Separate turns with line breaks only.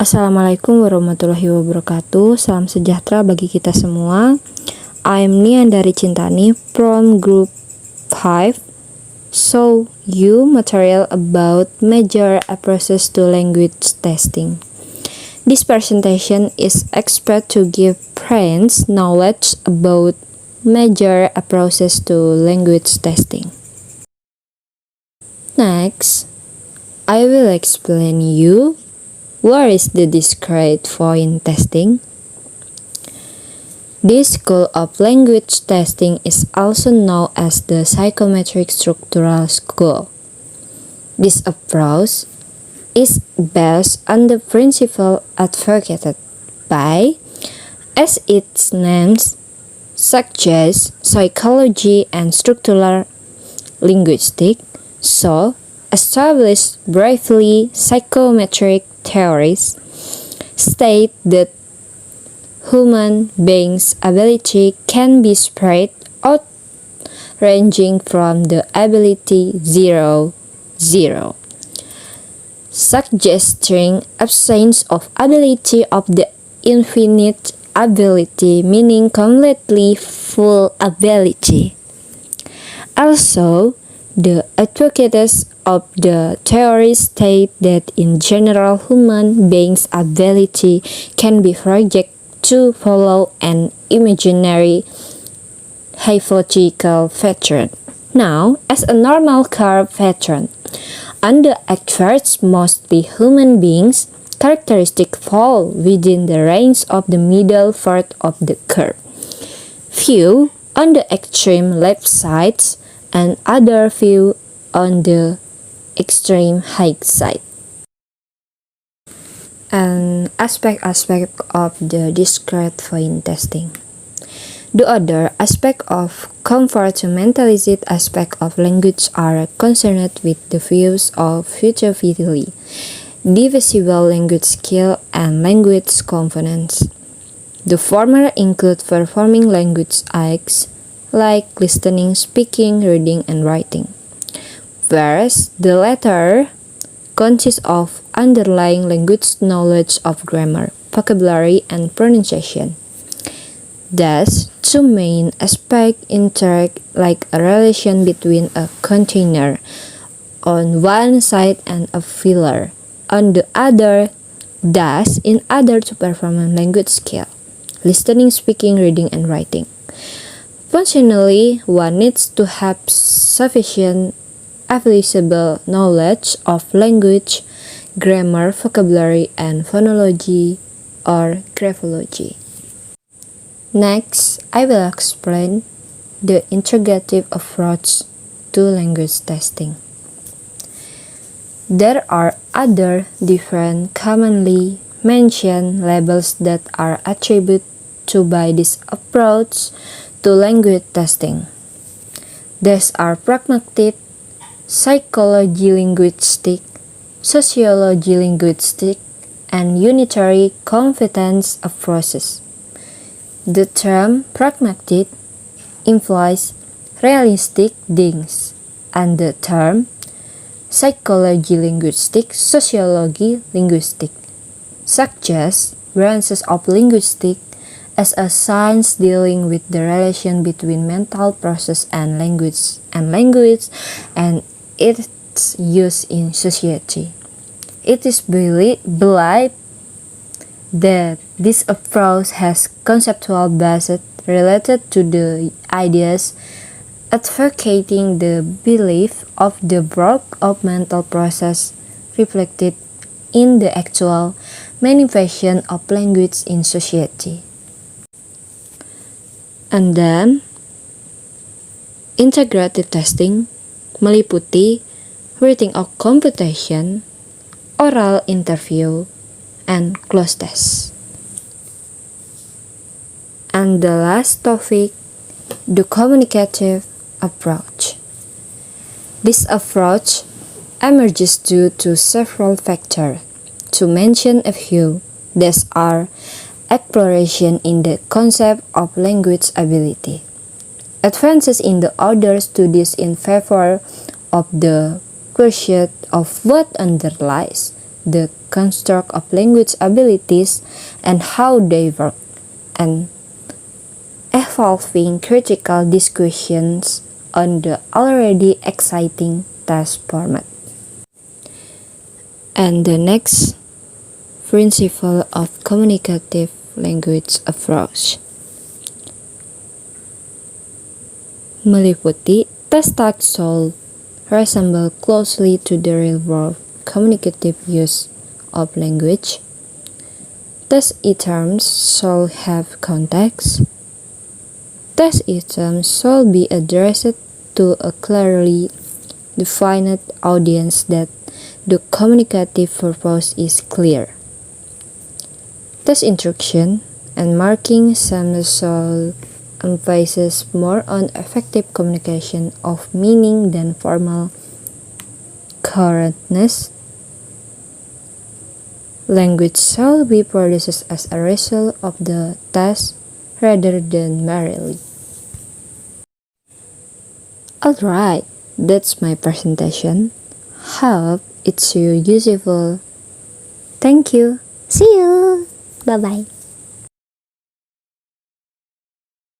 Assalamualaikum warahmatullahi wabarakatuh. Salam sejahtera bagi kita semua. I'm Nian dari Cintani from Group 5. So, you material about major approaches to language testing. This presentation is expected to give friends knowledge about major approaches to language testing. Next, I will explain you what is the discrete point testing. This school of language testing is also known as the psychometric structural school. This approach is based on the principle advocated by, as its name suggests, psychology and structural linguistics. So, established briefly psychometric theories state that human beings' ability can be spread out ranging from the ability 0, suggesting absence of ability of the infinite ability, meaning completely full ability. Also, the advocates of the theory state that in general human beings' ability can be projected to follow an imaginary hypothetical pattern. Now, as a normal curve pattern, on the adverse mostly human beings, characteristics fall within the range of the middle part of the curve. Few on the extreme left sides and other few on the extreme right side. And aspect of the discrete point testing. The other aspect of compartmentalized aspect of language are concerned with the views of futurely divisible language skill and language components. The former include performing language acts like listening, speaking, reading, and writing, whereas the latter consists of underlying language knowledge of grammar, vocabulary, and pronunciation. Thus, two main aspects interact like a relation between a container on one side and a filler on the other. Thus, in order to perform a language skill, listening, speaking, reading, and writing, functionally, one needs to have sufficient available knowledge of language, grammar, vocabulary, and phonology or graphology. Next, I will explain the integrative approach to language testing. There are other different commonly mentioned labels that are attributed to by this approach to language testing. These are pragmatic, psychology linguistic, sociology linguistic, and unitary competence approaches. The term pragmatic implies realistic things, and the term psychology linguistic, sociology linguistic suggests branches of linguistics as a science dealing with the relation between mental process and language and its use in society. It is believed that this approach has conceptual basis related to the ideas advocating the belief of the bulk of mental process reflected in the actual manifestation of language in society. And then, integrative testing meliputi writing of computation, oral interview, and cloze test. And the last topic, the communicative approach. This approach emerges due to several factors. To mention a few, these are exploration in the concept of language ability, advances in the other studies in favor of the question of what underlies the construct of language abilities and how they work, and evolving critical discussions on the already exciting task format. And the next principle of communicative language approach meliputi task should resemble closely to the real-world communicative use of language. Task items should have context. Task items should be addressed to a clearly defined audience that the communicative purpose is clear. Task instruction and marking should emphasize more on effective communication of meaning than formal correctness. Language shall be produced as a result of the task rather than merely. Alright, that's my presentation. Hope it's useful. Thank you. See you. Bye bye.